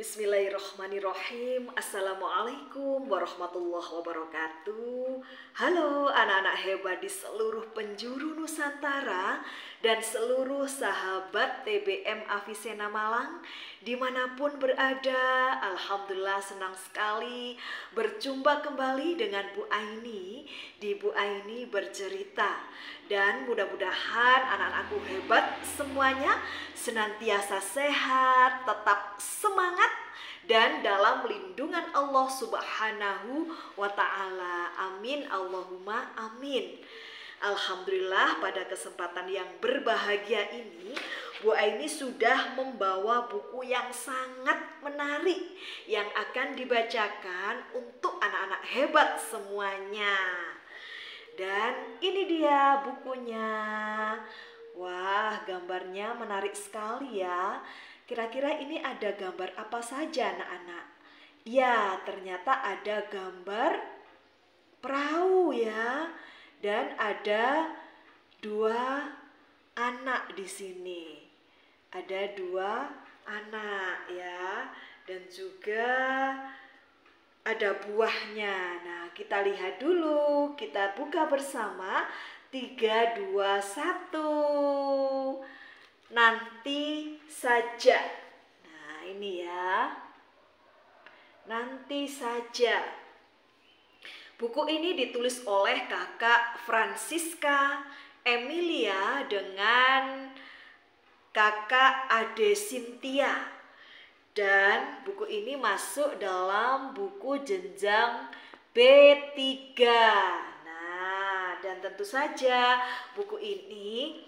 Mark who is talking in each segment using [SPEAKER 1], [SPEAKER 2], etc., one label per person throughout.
[SPEAKER 1] Bismillahirrahmanirrahim. Assalamualaikum warahmatullahi wabarakatuh. Halo anak-anak hebat di seluruh penjuru Nusantara dan seluruh sahabat TBM Avicenna Malang dimanapun berada. Alhamdulillah senang sekali berjumpa kembali dengan Bu Aini di Bu Aini Bercerita. Dan mudah-mudahan anak-anakku hebat semuanya senantiasa sehat, tetap semangat dan dalam lindungan Allah Subhanahu wa Ta'ala. Amin, Allahumma amin. Alhamdulillah, pada kesempatan yang berbahagia ini Bu Aini sudah membawa buku yang sangat menarik yang akan dibacakan untuk anak-anak hebat semuanya. Dan ini dia bukunya. Wah, gambarnya menarik sekali ya. Kira-kira ini ada gambar apa saja anak-anak? Ya, ternyata ada gambar perahu ya. Dan ada dua anak di sini. Ada dua anak ya. Dan juga ada buahnya. Nah, kita lihat dulu. Kita buka bersama. 3, 2, 1. Nanti saja. Nah, ini ya. Nanti saja. Buku ini ditulis oleh kakak Francisca Emilia dengan kakak Ade Cynthia. Dan buku ini masuk dalam buku jenjang B3. Nah, dan tentu saja buku ini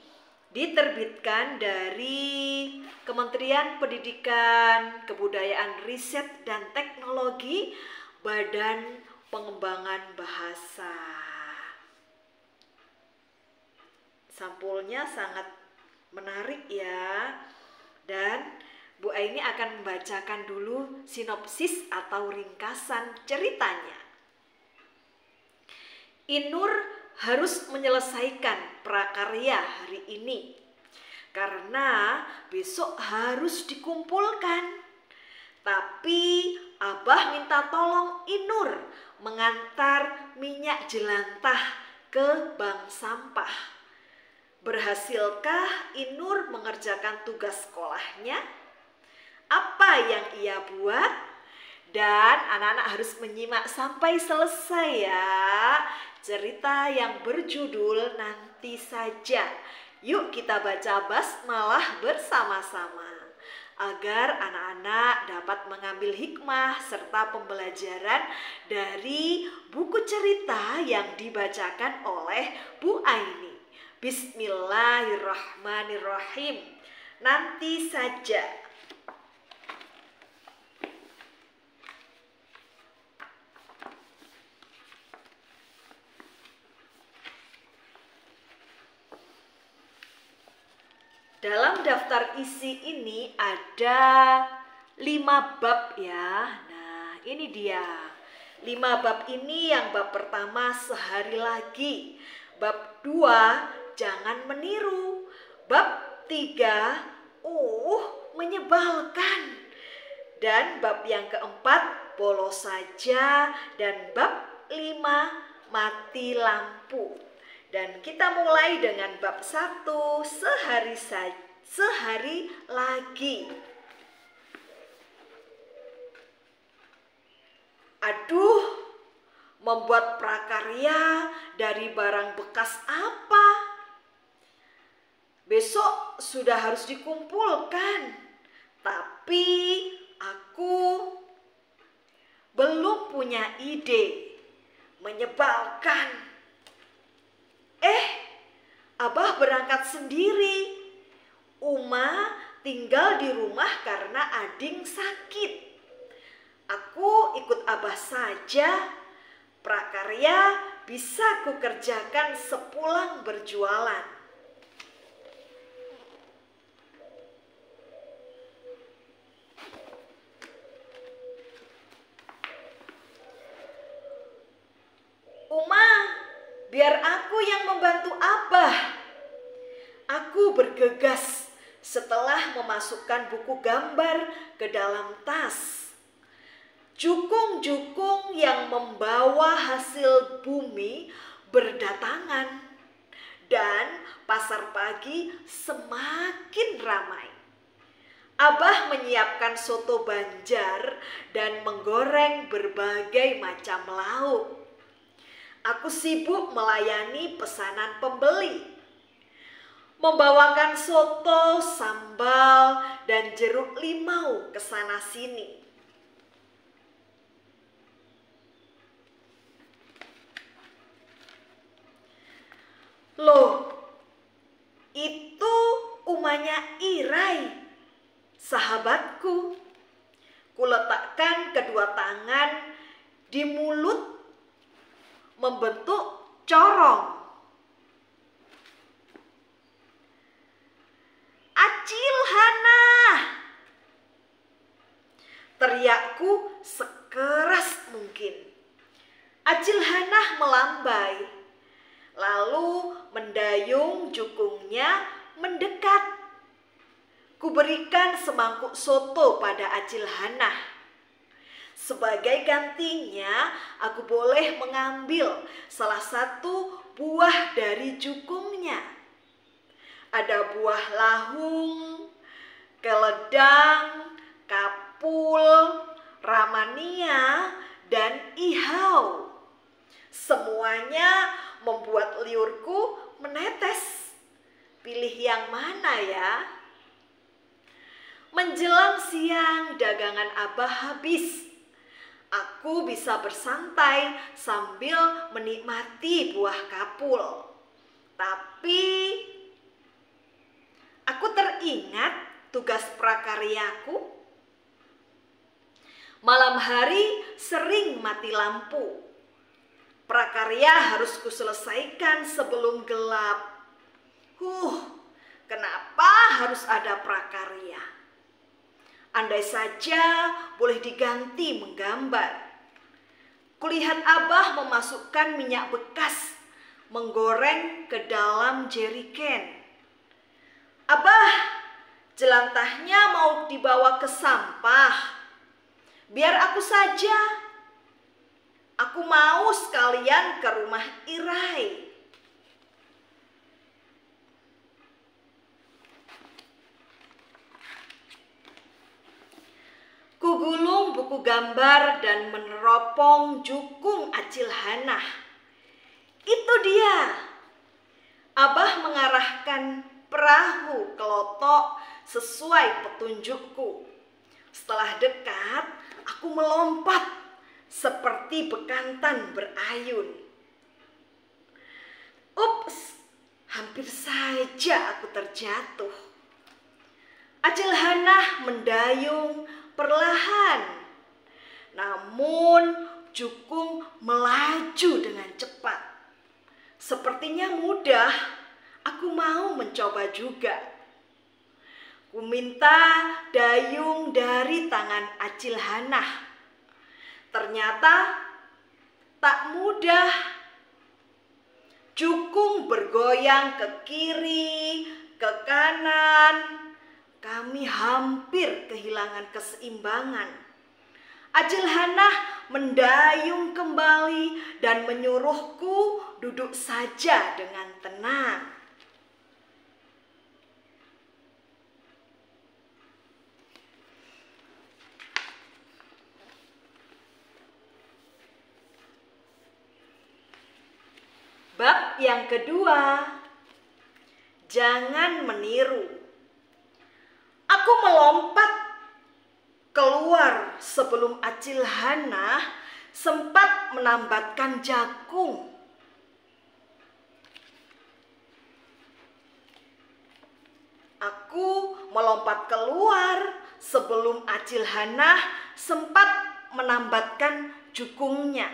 [SPEAKER 1] diterbitkan dari Kementerian Pendidikan, Kebudayaan, Riset, dan Teknologi, Badan Pengembangan Bahasa. Sampulnya sangat menarik ya. Dan Bu Aini akan membacakan dulu sinopsis atau ringkasan ceritanya. Inur harus menyelesaikan prakarya hari ini karena besok harus dikumpulkan. Tapi Abah minta tolong Inur mengantar minyak jelantah ke bank sampah. Berhasilkah Inur mengerjakan tugas sekolahnya? Apa yang ia buat? Dan anak-anak harus menyimak sampai selesai ya. Cerita yang berjudul Nanti Saja. Yuk kita baca basmalah bersama-sama agar anak-anak dapat mengambil hikmah serta pembelajaran dari buku cerita yang dibacakan oleh Bu Aini. Bismillahirrahmanirrahim. Nanti saja. Dalam daftar isi ini ada 5 bab ya. Nah, ini dia. 5 bab ini, yang bab pertama sehari lagi. Bab 2, jangan meniru. Bab 3, menyebalkan. Dan bab yang keempat, bolos saja. Dan bab 5, mati lampu. Dan kita mulai dengan bab 1, sehari lagi. Aduh, membuat prakarya dari barang bekas apa? Besok sudah harus dikumpulkan. Tapi aku belum punya ide. Menyebalkan. Abah berangkat sendiri. Uma tinggal di rumah karena ading sakit. Aku ikut Abah saja. Prakarya bisa kukerjakan sepulang berjualan. Uma, biar aku yang membantu Abah. Aku bergegas setelah memasukkan buku gambar ke dalam tas. Jukung-jukung yang membawa hasil bumi berdatangan dan pasar pagi semakin ramai. Abah menyiapkan soto Banjar dan menggoreng berbagai macam lauk. Aku sibuk melayani pesanan pembeli, membawakan soto, sambal, dan jeruk limau ke sana sini. Loh, itu umahnya Irai, sahabatku. Kuletakkan kedua tangan di mulut membentuk corong. Acil Hana, teriakku sekeras mungkin. Acil Hana melambai, lalu mendayung jukungnya mendekat. Kuberikan semangkuk soto pada Acil Hana. Sebagai gantinya, aku boleh mengambil salah satu buah dari jukungnya. Ada buah lahung, keledang, kapul, ramania, dan ihau. Semuanya membuat liurku menetes. Pilih yang mana ya? Menjelang siang, dagangan Abah habis. Aku bisa bersantai sambil menikmati buah kapul. Tapi aku teringat tugas prakaryaku. Malam hari sering mati lampu. Prakarya harus kuselesaikan sebelum gelap. Kenapa harus ada prakarya? Andai saja boleh diganti menggambar. Kulihat Abah memasukkan minyak bekas, menggoreng ke dalam jeriken. Abah, jelantahnya mau dibawa ke sampah. Biar aku saja. Aku mau sekalian ke rumah Irai. Kugulung buku gambar dan meneropong jukung Acil Hana. Itu dia. Abah mengarahkan perahu ke lotok sesuai petunjukku. Setelah dekat, aku melompat seperti bekantan berayun. Ups, hampir saja aku terjatuh. Acil Hana mendayung perlahan, namun jukung melaju dengan cepat. Sepertinya mudah, aku mau mencoba juga. Ku minta dayung dari tangan Acil Hana. Ternyata tak mudah. Jukung bergoyang ke kiri, ke kanan. Kami hampir kehilangan keseimbangan. Acil Hana mendayung kembali dan menyuruhku duduk saja dengan tenang. Bab yang kedua, jangan meniru. Aku melompat keluar sebelum Acil Hana sempat menambatkan jagung. Aku melompat keluar sebelum Acil Hana sempat menambatkan jukungnya.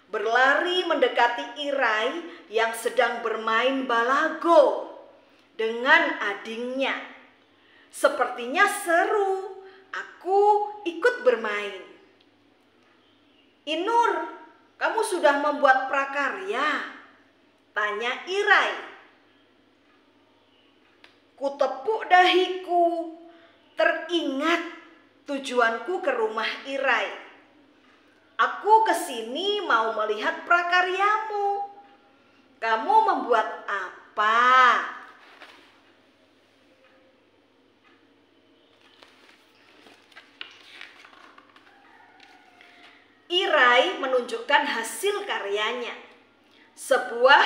[SPEAKER 1] Berlari mendekati Irai yang sedang bermain balago dengan adingnya. Sepertinya seru, aku ikut bermain. Inur, kamu sudah membuat prakarya? Tanya Irai. Kutepuk dahiku, teringat tujuanku ke rumah Irai. Aku kesini mau melihat prakaryamu. Kamu membuat apa? Irai menunjukkan hasil karyanya. Sebuah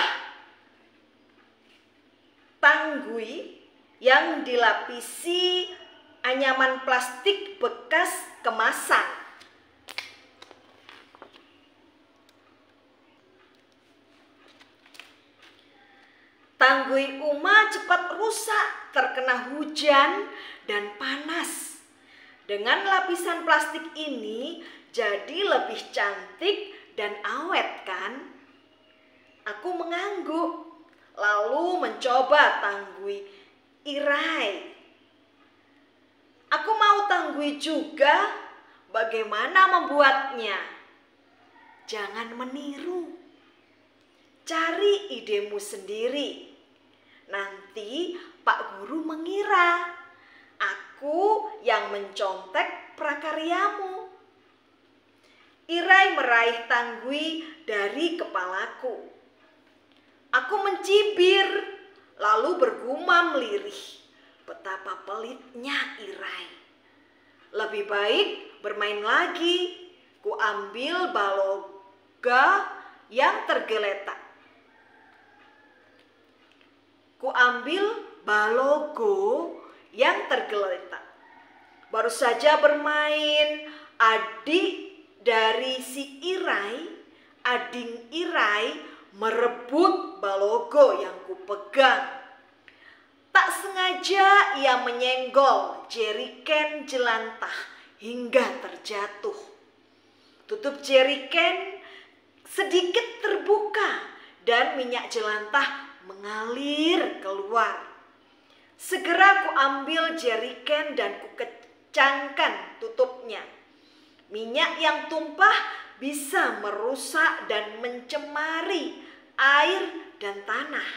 [SPEAKER 1] tanggui yang dilapisi anyaman plastik bekas kemasan. Tanggui Uma cepat rusak terkena hujan dan panas. Dengan lapisan plastik ini jadi lebih cantik dan awet, kan? Aku mengangguk, lalu mencoba tanggui Irai. Aku mau tanggui juga. Bagaimana membuatnya? Jangan meniru. Cari idemu sendiri. Nanti Pak Guru mengira aku yang mencontek prakaryamu. Irai meraih tanggui dari kepalaku. Aku mencibir, lalu bergumam lirih. Betapa pelitnya Irai. Lebih baik bermain lagi. Ku ambil baloga yang tergeletak. Baru saja bermain, adik dari si Irai, ading Irai, merebut balogo yang kupegang. Tak sengaja ia menyenggol jeriken jelantah hingga terjatuh. Tutup jeriken sedikit terbuka dan minyak jelantah mengalir keluar. Segera ku ambil jeriken dan ku kencangkan tutupnya. Minyak yang tumpah bisa merusak dan mencemari air dan tanah.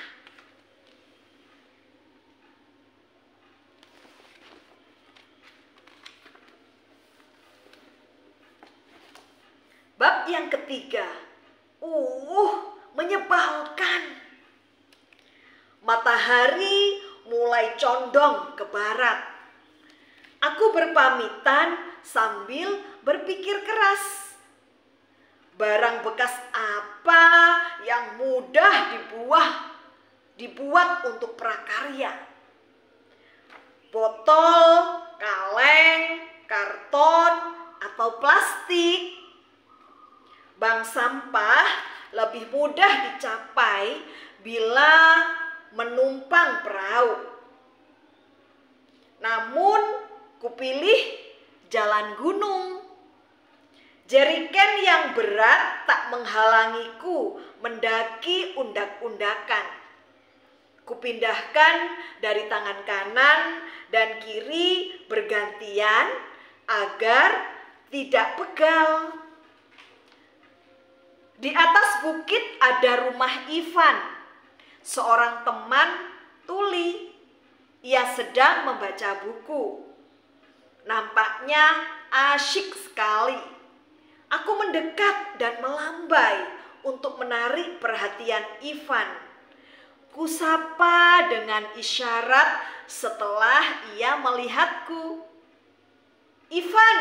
[SPEAKER 1] Bab yang ketiga, menyebalkan. Matahari mulai condong ke barat. Aku berpamitan sambil berpikir keras. Barang bekas apa yang mudah dibuat untuk prakarya? Botol, kaleng, karton, atau plastik? Bank sampah lebih mudah dicapai bila menumpang perahu. Namun kupilih jalan gunung. Jeriken yang berat tak menghalangiku mendaki undak-undakan. Kupindahkan dari tangan kanan dan kiri bergantian agar tidak pegal. Di atas bukit ada rumah Ivan, seorang teman tuli. Ia sedang membaca buku. Nampaknya asyik sekali. Aku mendekat dan melambai untuk menarik perhatian Ivan. Kusapa dengan isyarat setelah ia melihatku. Ivan,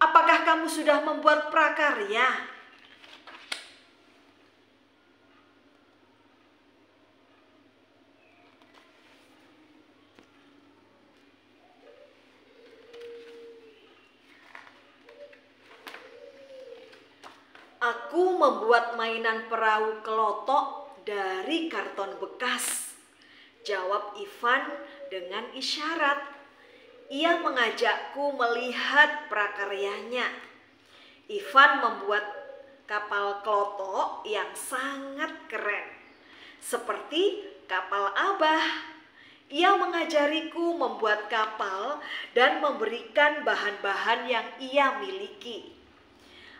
[SPEAKER 1] apakah kamu sudah membuat prakarya? Aku membuat mainan perahu kelotok dari karton bekas, jawab Ivan dengan isyarat. Ia mengajakku melihat prakaryanya. Ivan membuat kapal kelotok yang sangat keren, seperti kapal Abah. Ia mengajariku membuat kapal dan memberikan bahan-bahan yang ia miliki.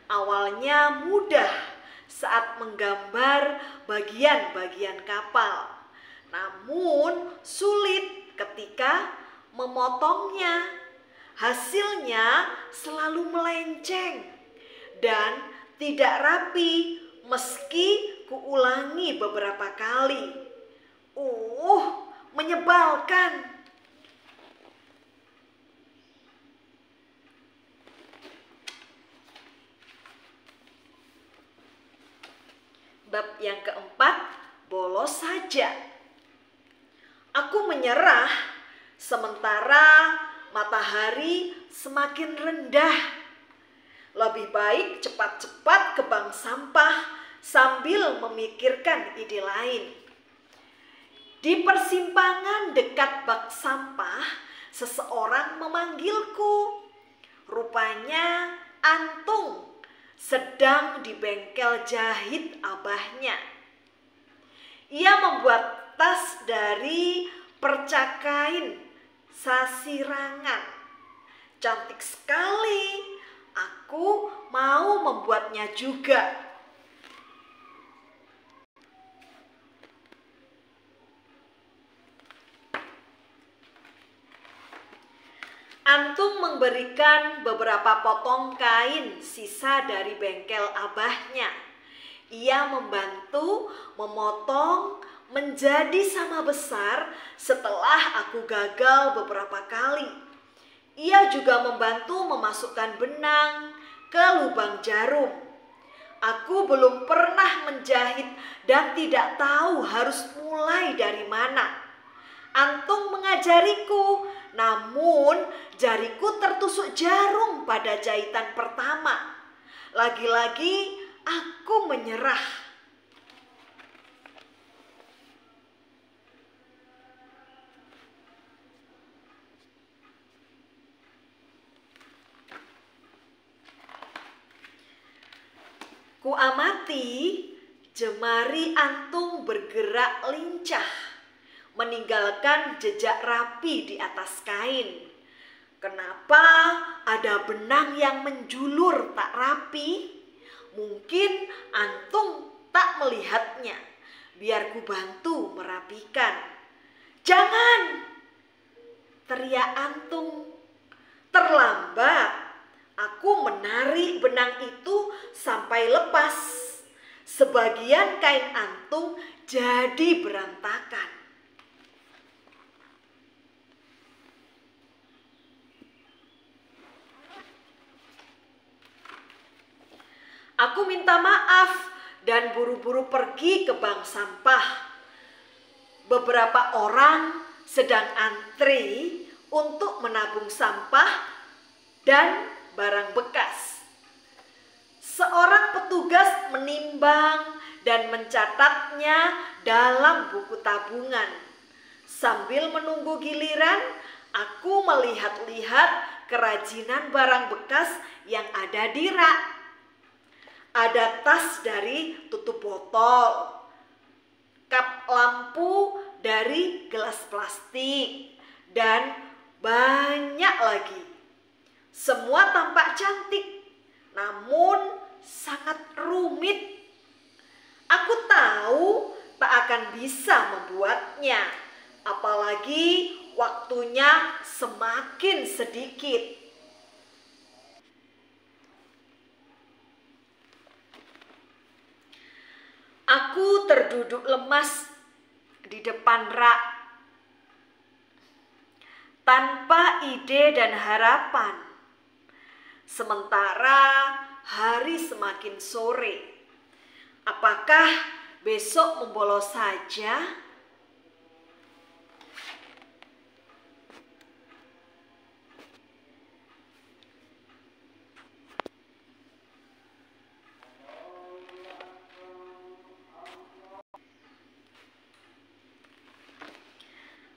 [SPEAKER 1] Awalnya mudah saat menggambar bagian-bagian kapal. namun sulit ketika memotongnya. Hasilnya selalu melenceng dan tidak rapi meski kuulangi beberapa kali. Menyebalkan. Bab yang keempat, bolos saja. Aku menyerah sementara matahari semakin rendah. Lebih baik cepat-cepat ke bank sampah sambil memikirkan ide lain. Di persimpangan dekat bak sampah, seseorang memanggilku. Rupanya Antung sedang di bengkel jahit abahnya. Ia membuat tas dari perca kain sasirangan. Cantik sekali. Aku mau membuatnya juga. Antung memberikan beberapa potong kain sisa dari bengkel abahnya. Ia membantu memotong menjadi sama besar setelah aku gagal beberapa kali. Ia juga membantu memasukkan benang ke lubang jarum. Aku belum pernah menjahit dan tidak tahu harus mulai dari mana. Antung mengajariku, namun jariku tertusuk jarum pada jahitan pertama. Lagi-lagi aku menyerah. Kuamati jemari Antung bergerak lincah, meninggalkan jejak rapi di atas kain. Kenapa ada benang yang menjulur tak rapi? Mungkin Antung tak melihatnya. Biar ku bantu merapikan. "Jangan!" teriak Antung. Terlambat. Aku menarik benang itu sampai lepas. Sebagian kain Antung jadi berantakan. Aku minta maaf dan buru-buru pergi ke bank sampah. Beberapa orang sedang antri untuk menabung sampah dan barang bekas. Seorang petugas menimbang dan mencatatnya dalam buku tabungan. Sambil menunggu giliran, aku melihat-lihat kerajinan barang bekas yang ada di rak. Ada tas dari tutup botol, kap lampu dari gelas plastik, dan banyak lagi. Semua tampak cantik, namun sangat rumit. Aku tahu tak akan bisa membuatnya, apalagi waktunya semakin sedikit. Aku terduduk lemas di depan rak, tanpa ide dan harapan. Sementara hari semakin sore. Apakah besok membolos saja?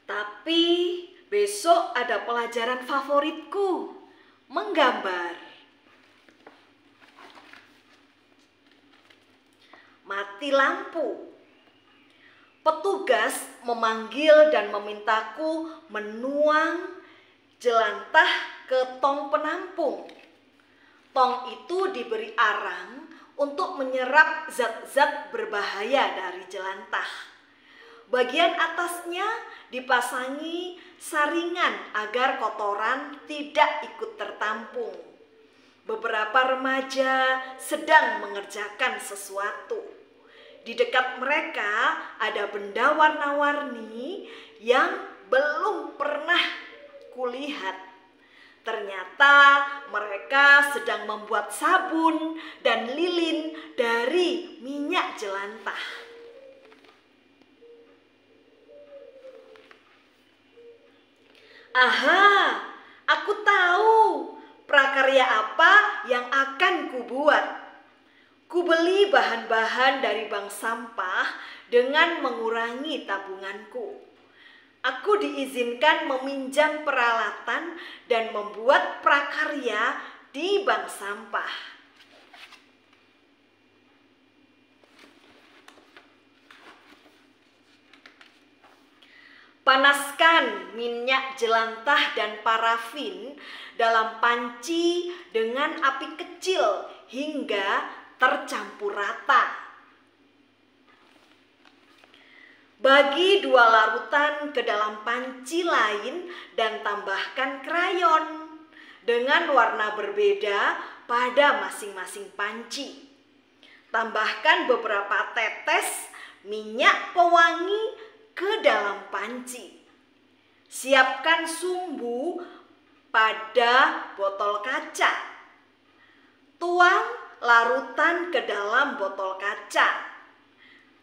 [SPEAKER 1] Tapi besok ada pelajaran favoritku, menggambar. Mati lampu. Petugas memanggil dan memintaku menuang jelantah ke tong penampung. Tong itu diberi arang untuk menyerap zat-zat berbahaya dari jelantah. Bagian atasnya dipasangi saringan agar kotoran tidak ikut tertampung. Beberapa remaja sedang mengerjakan sesuatu. Di dekat mereka ada benda warna-warni yang belum pernah kulihat. Ternyata mereka sedang membuat sabun dan lilin dari minyak jelantah. Aha, aku tahu prakarya apa yang akan kubuat. Kubeli bahan-bahan dari bank sampah dengan mengurangi tabunganku. Aku diizinkan meminjam peralatan dan membuat prakarya di bank sampah. Panaskan minyak jelantah dan parafin dalam panci dengan api kecil hingga tercampur rata. Bagi 2 larutan ke dalam panci lain dan tambahkan krayon dengan warna berbeda pada masing-masing panci. Tambahkan beberapa tetes minyak pewangi ke dalam panci. Siapkan sumbu pada botol kaca. Tuang larutan ke dalam botol kaca.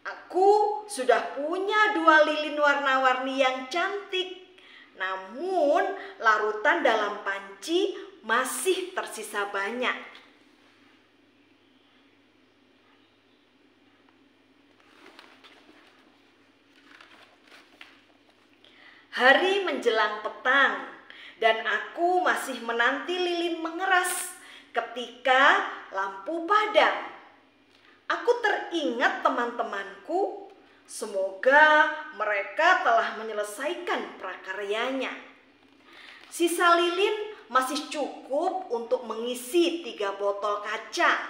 [SPEAKER 1] Aku sudah punya 2 lilin warna-warni yang cantik. Namun larutan dalam panci masih tersisa banyak. Hari menjelang petang dan aku masih menanti lilin mengeras ketika lampu padam. Aku teringat teman-temanku, semoga mereka telah menyelesaikan prakaryanya. Sisa lilin masih cukup untuk mengisi 3 botol kaca.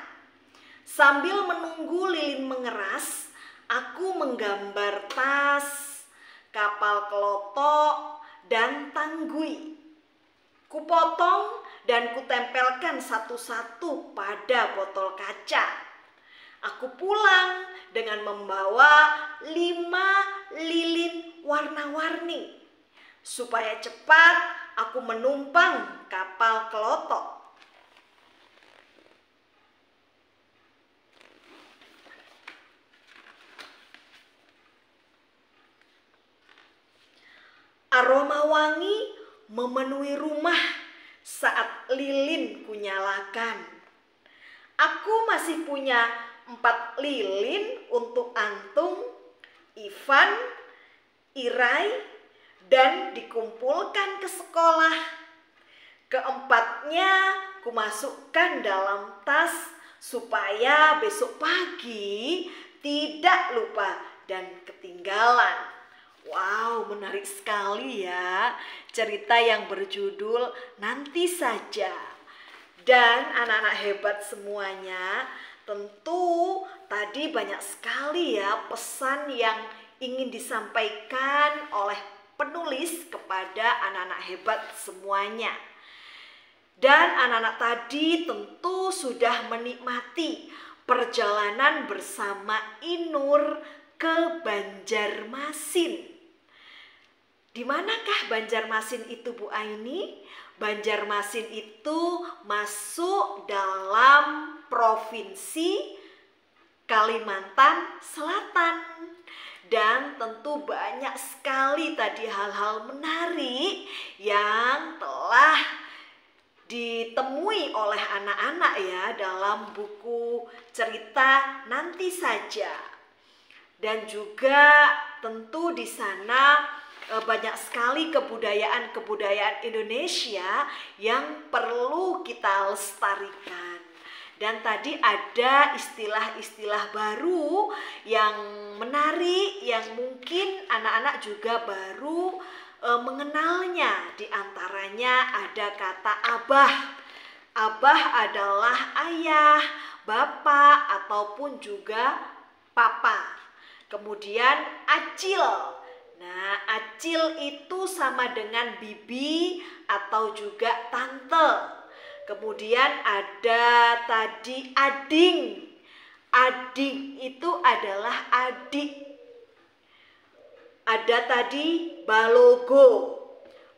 [SPEAKER 1] Sambil menunggu lilin mengeras, aku menggambar tas, kapal kelotok, dan tanggui. Kupotong dan kutempelkan satu-satu pada botol kaca. Aku pulang dengan membawa 5 lilin warna-warni. Supaya cepat aku menumpang kapal kelotok. Aroma wangi memenuhi rumah saat lilin kunyalakan. Aku masih punya 4 lilin untuk Antung, Ivan, Irai, dan dikumpulkan ke sekolah. Keempatnya kumasukkan dalam tas supaya besok pagi tidak lupa dan ketinggalan. Wow, menarik sekali ya cerita yang berjudul Nanti Saja. Dan anak-anak hebat semuanya, tentu tadi banyak sekali ya pesan yang ingin disampaikan oleh penulis kepada anak-anak hebat semuanya. Dan anak-anak tadi tentu sudah menikmati perjalanan bersama Inur ke Banjarmasin. Di manakah Banjarmasin itu, Bu Aini? Banjarmasin itu masuk dalam Provinsi Kalimantan Selatan. Dan tentu banyak sekali tadi hal-hal menarik yang telah ditemui oleh anak-anak ya dalam buku cerita Nanti Saja. Dan juga tentu di sana banyak sekali kebudayaan Indonesia yang perlu kita lestarikan. Dan tadi ada istilah-istilah baru yang menarik, yang mungkin anak-anak juga baru mengenalnya. Di antaranya ada kata abah. Abah adalah ayah, bapak, ataupun juga papa. Kemudian acil. Nah, acil itu sama dengan bibi atau juga tante. Kemudian ada tadi ading. Ading itu adalah adik. Ada tadi balogo.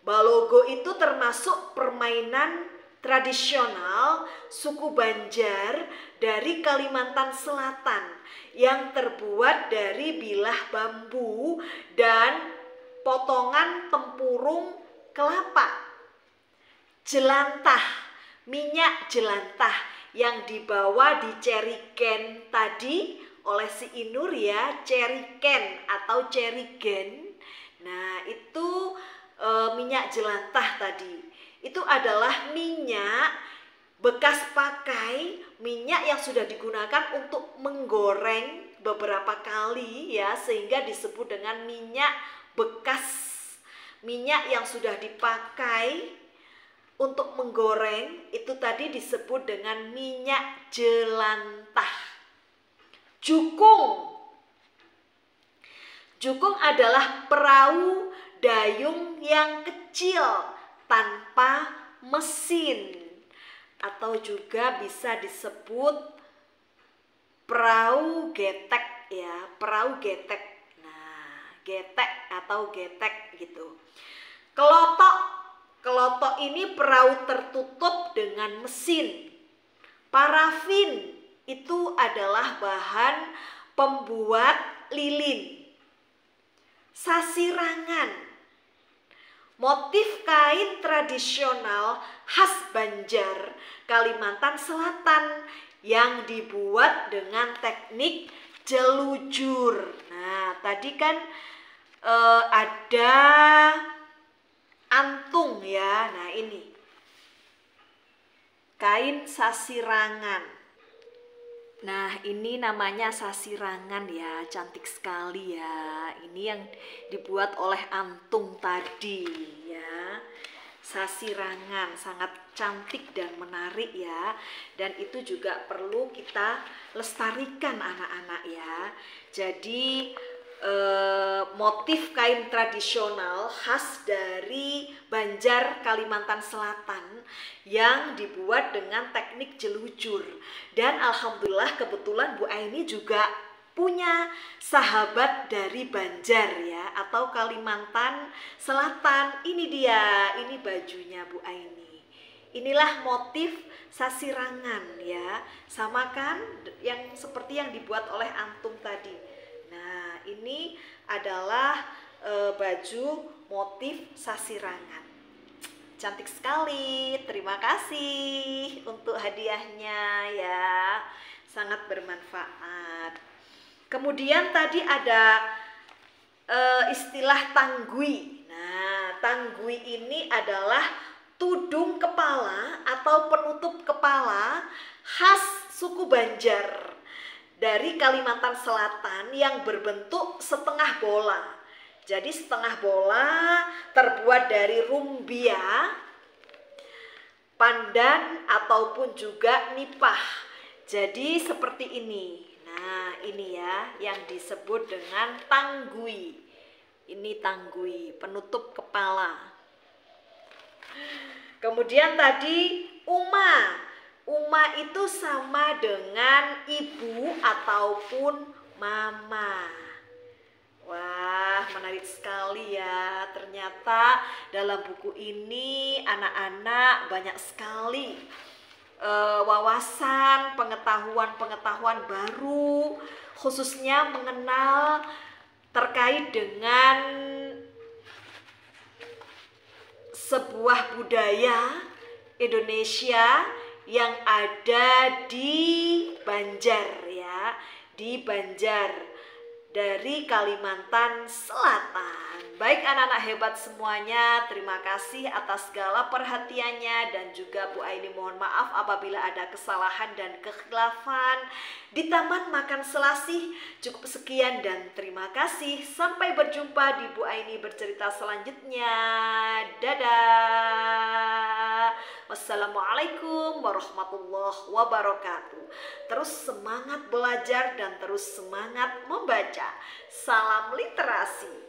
[SPEAKER 1] Balogo itu termasuk permainan tradisional suku Banjar dari Kalimantan Selatan yang terbuat dari bilah bambu dan potongan tempurung kelapa. Jelantah, minyak jelantah yang dibawa di ceriken tadi oleh si Inur ya, ceriken atau cerigen. Nah, itu minyak jelantah tadi. Itu adalah minyak bekas pakai, minyak yang sudah digunakan untuk menggoreng beberapa kali ya, sehingga disebut dengan minyak bekas. Minyak yang sudah dipakai untuk menggoreng itu tadi disebut dengan minyak jelantah. Jukung. Jukung adalah perahu dayung yang kecil tanpa mesin, atau juga bisa disebut perahu getek ya, perahu getek. Nah, getek atau getek gitu. Kelotok. Kelotok ini perahu tertutup dengan mesin. Parafin itu adalah bahan pembuat lilin. Sasirangan, motif kain tradisional khas Banjar, Kalimantan Selatan yang dibuat dengan teknik jelujur. Nah, tadi kan ada antung ya. Nah, ini kain sasirangan. Nah, ini namanya sasirangan ya, cantik sekali ya. Ini yang dibuat oleh antung tadi ya. Sasirangan sangat cantik dan menarik ya. Dan itu juga perlu kita lestarikan anak-anak ya. Jadi motif kain tradisional khas dari Banjar Kalimantan Selatan yang dibuat dengan teknik jelujur. Dan alhamdulillah kebetulan Bu Aini juga punya sahabat dari Banjar ya, atau Kalimantan Selatan. Ini dia, ini bajunya Bu Aini. Inilah motif sasirangan ya, sama kan yang seperti yang dibuat oleh antum tadi. Nah, ini adalah baju motif sasirangan. Cantik sekali. Terima kasih untuk hadiahnya ya. Sangat bermanfaat. Kemudian tadi ada istilah tanggui. Nah, tanggui ini adalah tudung kepala atau penutup kepala khas suku Banjar dari Kalimantan Selatan yang berbentuk setengah bola. Jadi setengah bola terbuat dari rumbia, pandan ataupun juga nipah. Jadi seperti ini. Nah, ini ya yang disebut dengan tanggui. Ini tanggui, penutup kepala. Kemudian tadi uma. Uma itu sama dengan ibu ataupun mama. Wah, menarik sekali ya. Ternyata dalam buku ini anak-anak banyak sekali wawasan, pengetahuan-pengetahuan baru, khususnya mengenal terkait dengan sebuah budaya Indonesia yang ada di Banjar ya, di Banjar dari Kalimantan Selatan. Baik anak-anak hebat semuanya, terima kasih atas segala perhatiannya, dan juga Bu Aini mohon maaf apabila ada kesalahan dan kekhilafan di Taman Makan Selasih. Cukup sekian dan terima kasih. Sampai berjumpa di Bu Aini bercerita selanjutnya. Dadah. Wassalamualaikum Wassalamualaikum warahmatullahi wabarakatuh. Terus semangat belajar dan terus semangat membaca. Salam literasi.